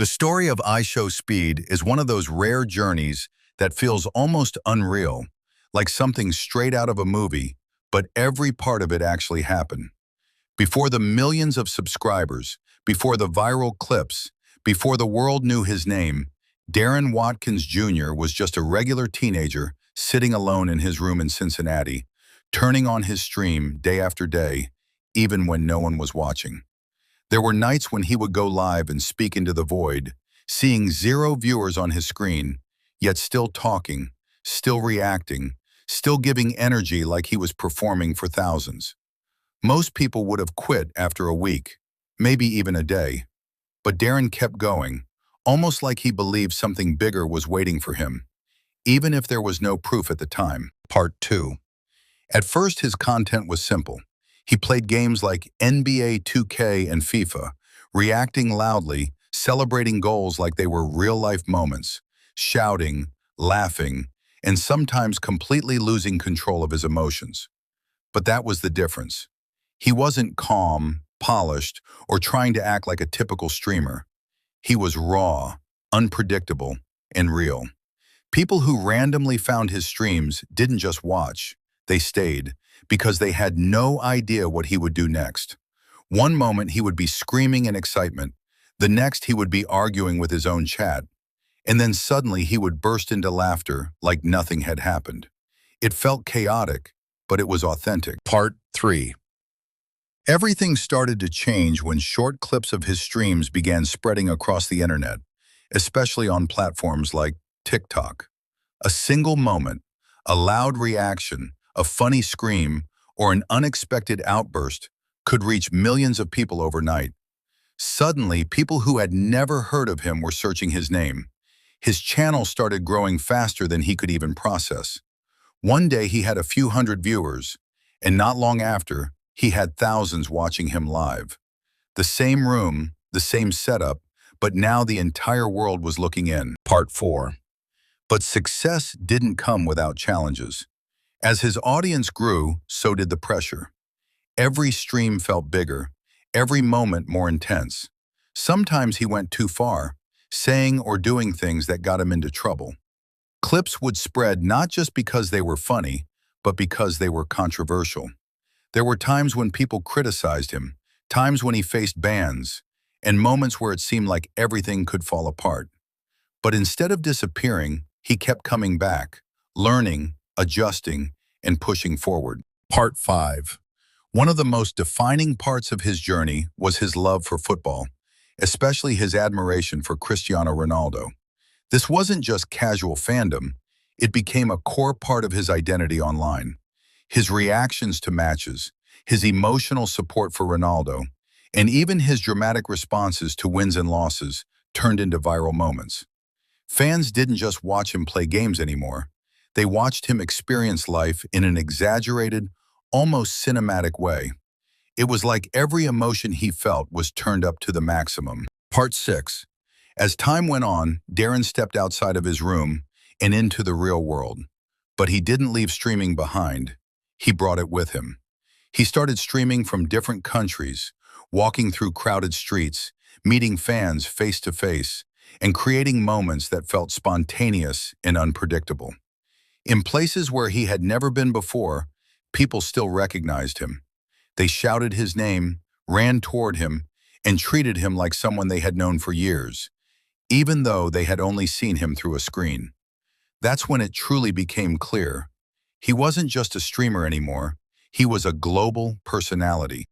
The story of iShowSpeed is one of those rare journeys that feels almost unreal, like something straight out of a movie, but every part of it actually happened. Before the millions of subscribers, before the viral clips, before the world knew his name, Darren Watkins Jr. was just a regular teenager sitting alone in his room in Cincinnati, turning on his stream day after day, even when no one was watching. There were nights when he would go live and speak into the void, seeing zero viewers on his screen, yet still talking, still reacting, still giving energy like he was performing for thousands. Most people would have quit after a week, maybe even a day. But Darren kept going, almost like he believed something bigger was waiting for him, even if there was no proof at the time. Part 2. At first, his content was simple. He played games like NBA 2K and FIFA, reacting loudly, celebrating goals like they were real-life moments, shouting, laughing, and sometimes completely losing control of his emotions. But that was the difference. He wasn't calm, polished, or trying to act like a typical streamer. He was raw, unpredictable, and real. People who randomly found his streams didn't just watch, they stayed, because they had no idea what he would do next. One moment he would be screaming in excitement, the next he would be arguing with his own chat, and then suddenly he would burst into laughter like nothing had happened. It felt chaotic, but it was authentic. Part 3. Everything started to change when short clips of his streams began spreading across the internet, especially on platforms like TikTok. A single moment, a loud reaction, a funny scream, or an unexpected outburst could reach millions of people overnight. Suddenly, people who had never heard of him were searching his name. His channel started growing faster than he could even process. One day he had a few hundred viewers, and not long after, he had thousands watching him live. The same room, the same setup, but now the entire world was looking in. Part 4. But success didn't come without challenges. As his audience grew, so did the pressure. Every stream felt bigger, every moment more intense. Sometimes he went too far, saying or doing things that got him into trouble. Clips would spread not just because they were funny, but because they were controversial. There were times when people criticized him, times when he faced bans, and moments where it seemed like everything could fall apart. But instead of disappearing, he kept coming back, learning, adjusting, and pushing forward. Part 5. One of the most defining parts of his journey was his love for football, especially his admiration for Cristiano Ronaldo. This wasn't just casual fandom, it became a core part of his identity online. His reactions to matches, his emotional support for Ronaldo, and even his dramatic responses to wins and losses turned into viral moments. Fans didn't just watch him play games anymore. They watched him experience life in an exaggerated, almost cinematic way. It was like every emotion he felt was turned up to the maximum. Part 6. As time went on, Darren stepped outside of his room and into the real world. But he didn't leave streaming behind. He brought it with him. He started streaming from different countries, walking through crowded streets, meeting fans face to face, and creating moments that felt spontaneous and unpredictable. In places where he had never been before, people still recognized him. They shouted his name, ran toward him, and treated him like someone they had known for years, even though they had only seen him through a screen. That's when it truly became clear. He wasn't just a streamer anymore, he was a global personality.